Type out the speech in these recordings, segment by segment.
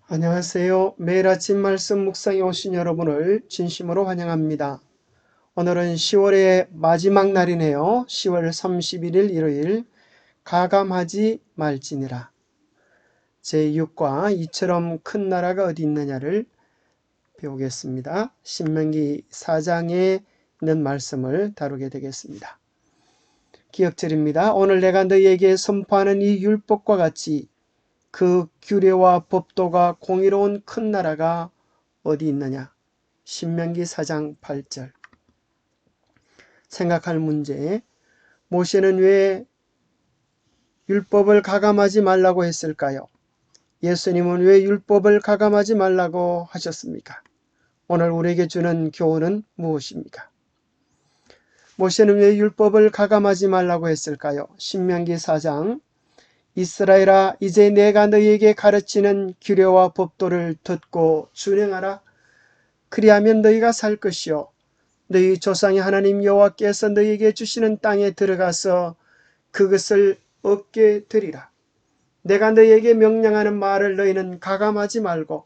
안녕하세요. 매일 아침 말씀 묵상에 오신 여러분을 진심으로 환영합니다. 오늘은 10월의 마지막 날이네요. 10월 31일 일요일 가감하지 말지니라. 제6과 이처럼 큰 나라가 어디 있느냐를 배우겠습니다. 신명기 4장에 있는 말씀을 다루게 되겠습니다. 기억절입니다. 오늘 내가 너희에게 선포하는 이 율법과 같이 그 규례와 법도가 공의로운 큰 나라가 어디 있느냐. 신명기 4장 8절. 생각할 문제. 모세는 왜 율법을 가감하지 말라고 했을까요? 예수님은 왜 율법을 가감하지 말라고 하셨습니까? 오늘 우리에게 주는 교훈은 무엇입니까? 모세는 왜 율법을 가감하지 말라고 했을까요? 신명기 4장. 이스라엘아, 이제 내가 너희에게 가르치는 규례와 법도를 듣고 준행하라. 그리하면 너희가 살 것이요 너희 조상의 하나님 여호와께서 너희에게 주시는 땅에 들어가서 그것을 얻게 되리라. 내가 너희에게 명령하는 말을 너희는 가감하지 말고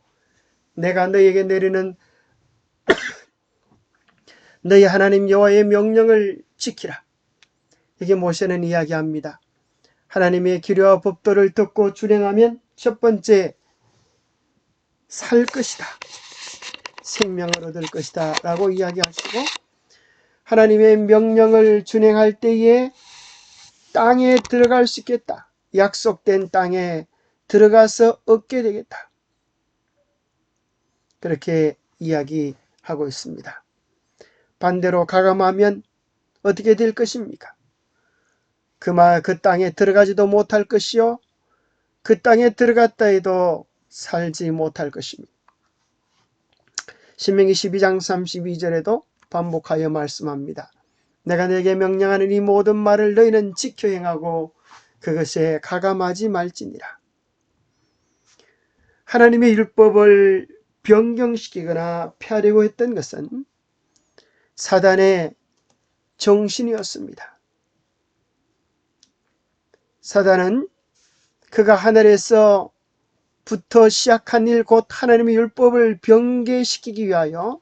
내가 너희에게 내리는 너희 하나님 여호와의 명령을 지키라. 이게 모세는 이야기합니다. 하나님의 규례와 법도를 듣고 준행하면 첫 번째 살 것이다. 생명을 얻을 것이다 라고 이야기하시고 하나님의 명령을 준행할 때에 땅에 들어갈 수 있겠다. 약속된 땅에 들어가서 얻게 되겠다. 그렇게 이야기하고 있습니다. 반대로 가감하면 어떻게 될 것입니까? 그 땅에 들어가지도 못할 것이요 그 땅에 들어갔다 해도 살지 못할 것입니다. 신명기 12장 32절에도 반복하여 말씀합니다. 내가 네게 명령하는 이 모든 말을 너희는 지켜 행하고 그것에 가감하지 말지니라. 하나님의 율법을 변경시키거나 폐하려고 했던 것은 사단의 정신이었습니다. 사단은 그가 하늘에서부터 시작한 일 곧 하나님의 율법을 변개시키기 위하여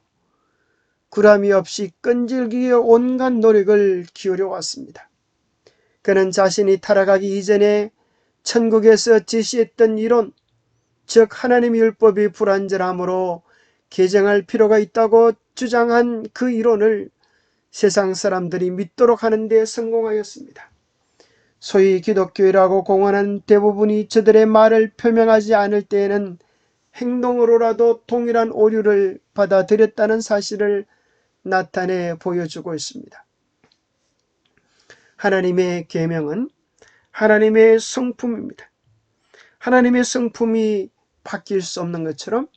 구람이 없이 끈질기게 온갖 노력을 기울여 왔습니다. 그는 자신이 타락하기 이전에 천국에서 제시했던 이론, 즉 하나님의 율법이 불완전함으로 개정할 필요가 있다고 주장한 그 이론을 세상 사람들이 믿도록 하는 데 성공하였습니다. 소위 기독교라고 공언하는 대부분이 저들의 말을 표명하지 않을 때에는 행동으로라도 동일한 오류를 받아들였다는 사실을 나타내 보여주고 있습니다. 하나님의 계명은 하나님의 성품입니다. 하나님의 성품이 바뀔 수 없는 것처럼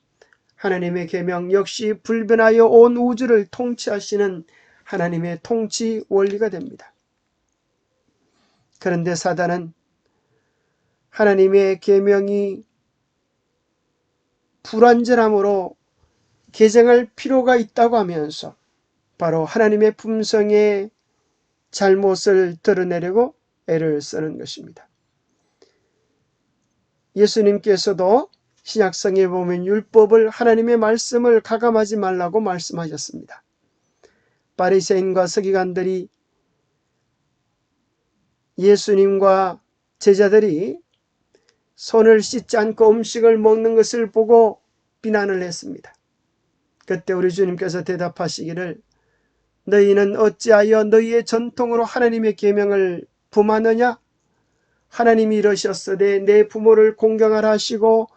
하나님의 계명 역시 불변하여 온 우주를 통치하시는 하나님의 통치 원리가 됩니다. 그런데 사단은 하나님의 계명이 불완전함으로 개정할 필요가 있다고 하면서 바로 하나님의 품성의 잘못을 드러내려고 애를 쓰는 것입니다. 예수님께서도 신약성에 보면 율법을 하나님의 말씀을 가감하지 말라고 말씀하셨습니다. 바리새인과 서기관들이 예수님과 제자들이 손을 씻지 않고 음식을 먹는 것을 보고 비난을 했습니다. 그때 우리 주님께서 대답하시기를 너희는 어찌하여 너희의 전통으로 하나님의 계명을 품하느냐? 하나님이 이러셨으되 내 부모를 공경하라 하시고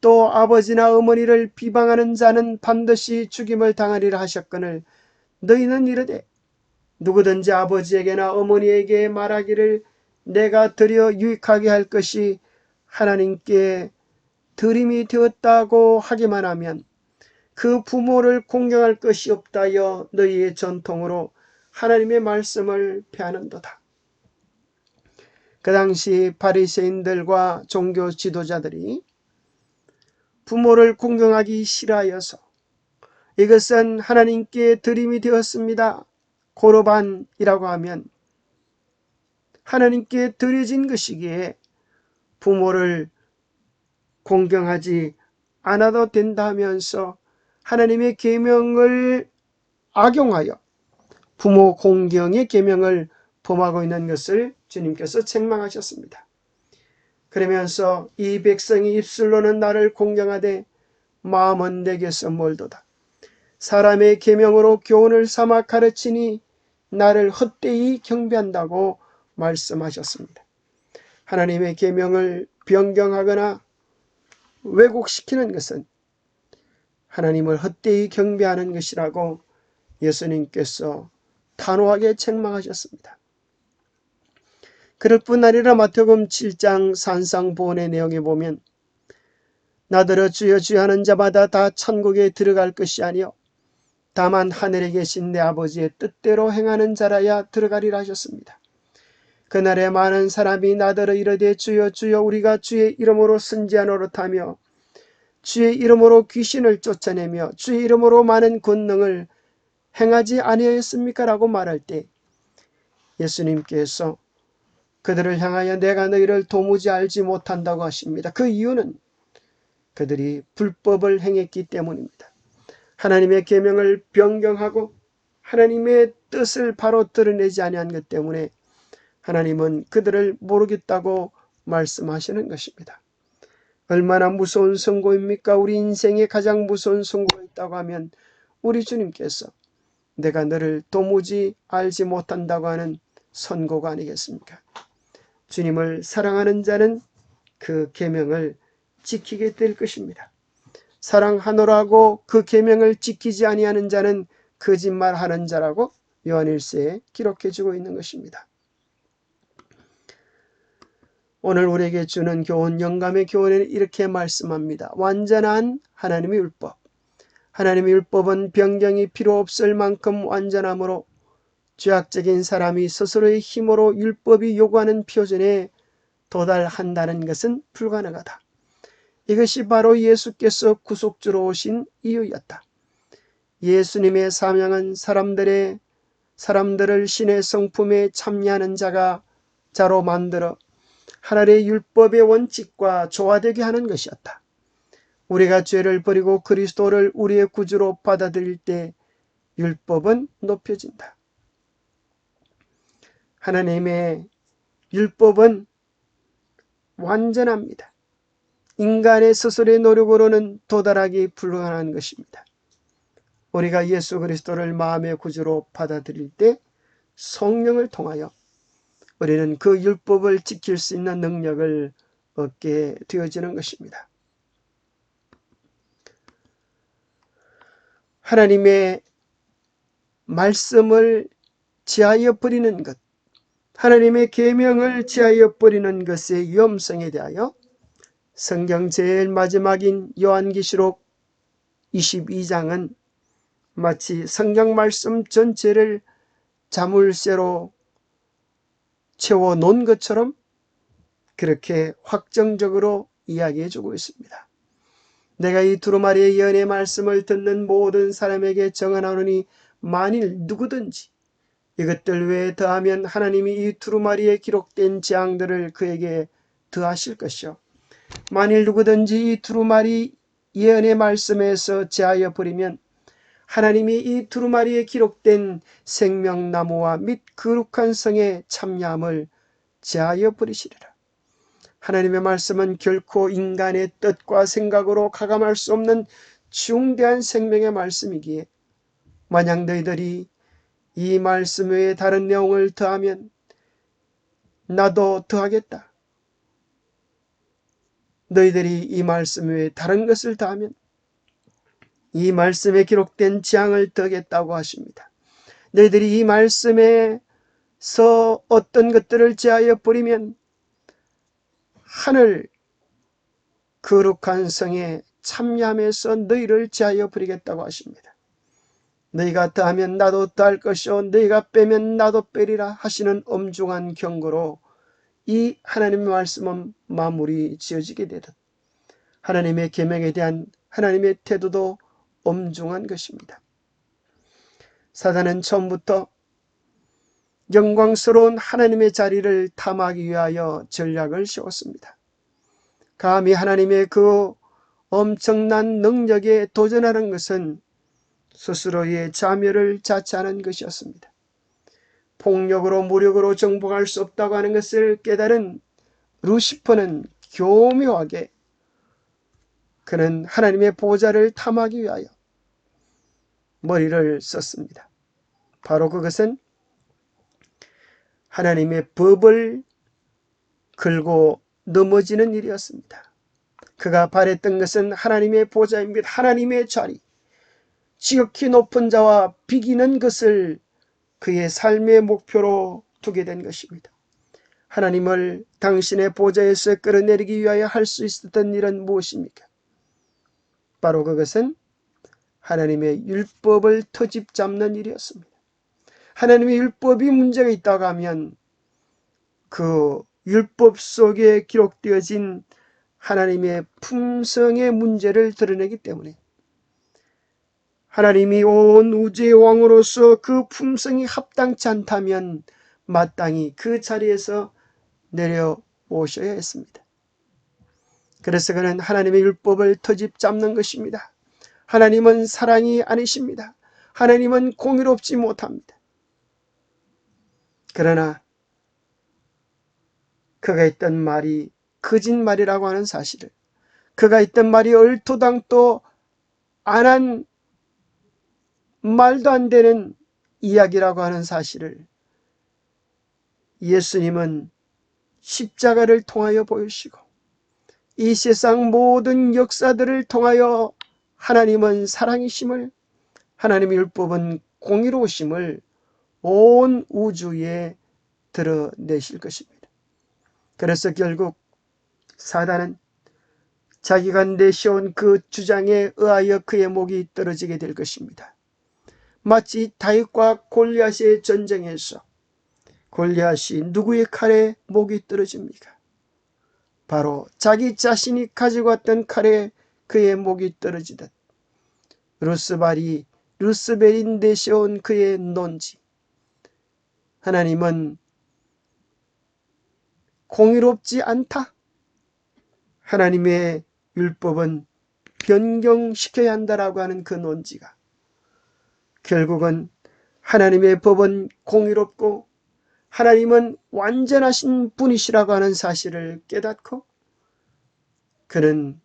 또 아버지나 어머니를 비방하는 자는 반드시 죽임을 당하리라 하셨거늘 너희는 이르되 누구든지 아버지에게나 어머니에게 말하기를 내가 드려 유익하게 할 것이 하나님께 드림이 되었다고 하기만 하면 그 부모를 공경할 것이 없다여 너희의 전통으로 하나님의 말씀을 폐하는도다. 그 당시 바리새인들과 종교 지도자들이 부모를 공경하기 싫어하여서 이것은 하나님께 드림이 되었습니다. 고르반이라고 하면 하나님께 드려진 것이기에 부모를 공경하지 않아도 된다 하면서 하나님의 계명을 악용하여 부모 공경의 계명을 범하고 있는 것을 주님께서 책망하셨습니다. 그러면서 이 백성이 입술로는 나를 공경하되 마음은 내게서 멀도다. 사람의 계명으로 교훈을 삼아 가르치니 나를 헛되이 경배한다고 말씀하셨습니다. 하나님의 계명을 변경하거나 왜곡시키는 것은 하나님을 헛되이 경배하는 것이라고 예수님께서 단호하게 책망하셨습니다. 그럴 뿐 아니라 마태복음 7장 산상보훈의 내용에 보면 나더러 주여 주여 하는 자마다 다 천국에 들어갈 것이 아니요 다만 하늘에 계신 내 아버지의 뜻대로 행하는 자라야 들어가리라 하셨습니다. 그날에 많은 사람이 나더러 이르되 주여 주여 우리가 주의 이름으로 선지자 노릇하며 주의 이름으로 귀신을 쫓아내며 주의 이름으로 많은 권능을 행하지 아니하였습니까? 라고 말할 때 예수님께서 그들을 향하여 내가 너희를 도무지 알지 못한다고 하십니다. 그 이유는 그들이 불법을 행했기 때문입니다. 하나님의 계명을 변경하고 하나님의 뜻을 바로 드러내지 아니한 것 때문에 하나님은 그들을 모르겠다고 말씀하시는 것입니다. 얼마나 무서운 선고입니까? 우리 인생에 가장 무서운 선고가 있다고 하면 우리 주님께서 내가 너를 도무지 알지 못한다고 하는 선고가 아니겠습니까? 주님을 사랑하는 자는 그 계명을 지키게 될 것입니다. 사랑하노라고 그 계명을 지키지 아니하는 자는 거짓말하는 자라고 요한일서에 기록해주고 있는 것입니다. 오늘 우리에게 주는 교훈, 영감의 교훈에는 이렇게 말씀합니다. 완전한 하나님의 율법. 하나님의 율법은 변경이 필요 없을 만큼 완전하므로 죄악적인 사람이 스스로의 힘으로 율법이 요구하는 표준에 도달한다는 것은 불가능하다. 이것이 바로 예수께서 구속주로 오신 이유였다. 예수님의 사명은 사람들을 신의 성품에 참여하는 자로 만들어 하나님의 율법의 원칙과 조화되게 하는 것이었다. 우리가 죄를 버리고 그리스도를 우리의 구주로 받아들일 때 율법은 높여진다. 하나님의 율법은 완전합니다. 인간의 스스로의 노력으로는 도달하기 불가능한 것입니다. 우리가 예수 그리스도를 마음의 구주로 받아들일 때 성령을 통하여 우리는 그 율법을 지킬 수 있는 능력을 얻게 되어지는 것입니다. 하나님의 말씀을 제하여 버리는 것, 하나님의 계명을 제하여 버리는 것의 위험성에 대하여 성경 제일 마지막인 요한계시록 22장은 마치 성경 말씀 전체를 자물쇠로 채워 놓은 것처럼 그렇게 확정적으로 이야기해 주고 있습니다. 내가 이 두루마리의 예언의 말씀을 듣는 모든 사람에게 정언하노니 만일 누구든지 이것들 외에 더하면 하나님이 이 두루마리에 기록된 재앙들을 그에게 더하실 것이요 만일 누구든지 이 두루마리 예언의 말씀에서 제하여 버리면 하나님이 이 두루마리에 기록된 생명나무와 및 거룩한 성의 참여함을 제하여 버리시리라. 하나님의 말씀은 결코 인간의 뜻과 생각으로 가감할 수 없는 중대한 생명의 말씀이기에 만약 너희들이 이 말씀 외에 다른 내용을 더하면 나도 더하겠다. 너희들이 이 말씀 외에 다른 것을 더하면 이 말씀에 기록된 재앙을 더하겠다고 하십니다. 너희들이 이 말씀에서 어떤 것들을 제하여 버리면 하늘 거룩한 성에 참여하면서 너희를 제하여 버리겠다고 하십니다. 너희가 더하면 나도 더할 것이요 너희가 빼면 나도 빼리라 하시는 엄중한 경고로 이 하나님의 말씀은 마무리 지어지게 되듯 하나님의 계명에 대한 하나님의 태도도 엄중한 것입니다. 사단은 처음부터 영광스러운 하나님의 자리를 탐하기 위하여 전략을 세웠습니다. 감히 하나님의 그 엄청난 능력에 도전하는 것은 스스로의 자멸을 자처하는 것이었습니다. 폭력으로 무력으로 정복할 수 없다고 하는 것을 깨달은 루시퍼는 교묘하게 그는 하나님의 보좌를 탐하기 위하여 머리를 썼습니다. 바로 그것은 하나님의 법을 걸고 넘어지는 일이었습니다. 그가 바랬던 것은 하나님의 보좌입니다. 하나님의 자리, 지극히 높은 자와 비기는 것을 그의 삶의 목표로 두게 된 것입니다. 하나님을 당신의 보좌에서 끌어내리기 위하여 할 수 있었던 일은 무엇입니까? 바로 그것은 하나님의 율법을 터집 잡는 일이었습니다. 하나님의 율법이 문제가 있다고 하면 그 율법 속에 기록되어진 하나님의 품성의 문제를 드러내기 때문에 하나님이 온 우주의 왕으로서 그 품성이 합당치 않다면 마땅히 그 자리에서 내려오셔야 했습니다. 그래서 그는 하나님의 율법을 터집 잡는 것입니다. 하나님은 사랑이 아니십니다. 하나님은 공의롭지 못합니다. 그러나 그가 했던 말이 거짓말이라고 하는 사실을, 그가 했던 말이 얼토당토 안 한 말도 안 되는 이야기라고 하는 사실을 예수님은 십자가를 통하여 보여주시고 이 세상 모든 역사들을 통하여 하나님은 사랑이심을, 하나님의 율법은 공의로우심을 온 우주에 드러내실 것입니다. 그래서 결국 사단은 자기가 내세운 그 주장에 의하여 그의 목이 떨어지게 될 것입니다. 마치 다윗과 골리앗의 전쟁에서 골리앗이 누구의 칼에 목이 떨어집니까? 바로 자기 자신이 가지고 왔던 칼에 그의 목이 떨어지듯 루스벨이 내세운 그의 논지, 하나님은 공의롭지 않다. 하나님의 율법은 변경시켜야 한다라고 하는 그 논지가 결국은 하나님의 법은 공의롭고 하나님은 완전하신 분이시라고 하는 사실을 깨닫고 그는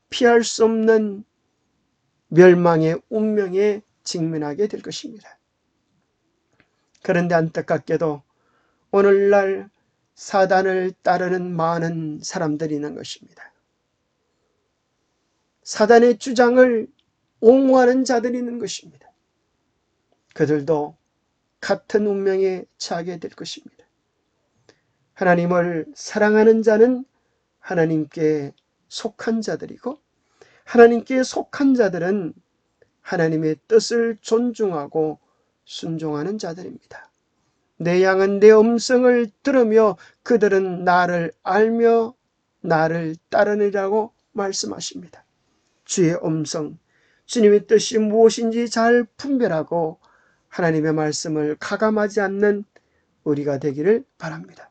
피할 수 없는 멸망의 운명에 직면하게 될 것입니다. 그런데 안타깝게도 오늘날 사단을 따르는 많은 사람들이 있는 것입니다. 사단의 주장을 옹호하는 자들이 있는 것입니다. 그들도 같은 운명에 처하게 될 것입니다. 하나님을 사랑하는 자는 하나님께 속한 자들이고 하나님께 속한 자들은 하나님의 뜻을 존중하고 순종하는 자들입니다. 내 양은 내 음성을 들으며 그들은 나를 알며 나를 따르느라고 말씀하십니다. 주의 음성, 주님의 뜻이 무엇인지 잘 분별하고 하나님의 말씀을 가감하지 않는 우리가 되기를 바랍니다.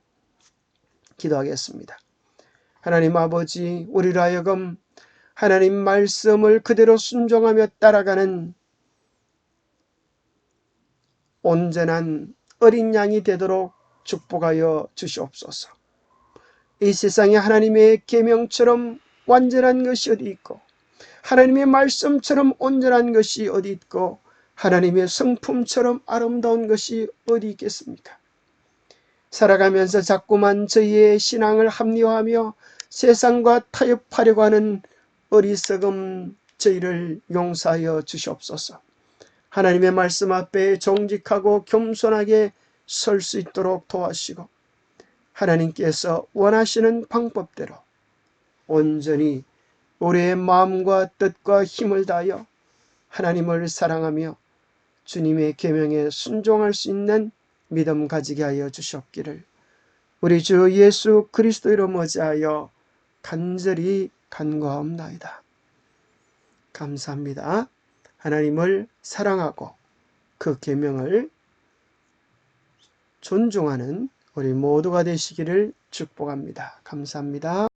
기도하겠습니다. 하나님 아버지, 우리로 하여금 하나님 말씀을 그대로 순종하며 따라가는 온전한 어린 양이 되도록 축복하여 주시옵소서. 이 세상에 하나님의 계명처럼 완전한 것이 어디 있고 하나님의 말씀처럼 온전한 것이 어디 있고 하나님의 성품처럼 아름다운 것이 어디 있겠습니까? 살아가면서 자꾸만 저희의 신앙을 합리화하며 세상과 타협하려고 하는 어리석음 저희를 용서하여 주시옵소서. 하나님의 말씀 앞에 정직하고 겸손하게 설 수 있도록 도와주시고 하나님께서 원하시는 방법대로 온전히 우리의 마음과 뜻과 힘을 다하여 하나님을 사랑하며 주님의 계명에 순종할 수 있는 믿음 가지게 하여 주시옵기를 우리 주 예수 그리스도로 머지하여 간절히 간구하옵나이다. 감사합니다. 하나님을 사랑하고 그 계명을 존중하는 우리 모두가 되시기를 축복합니다. 감사합니다.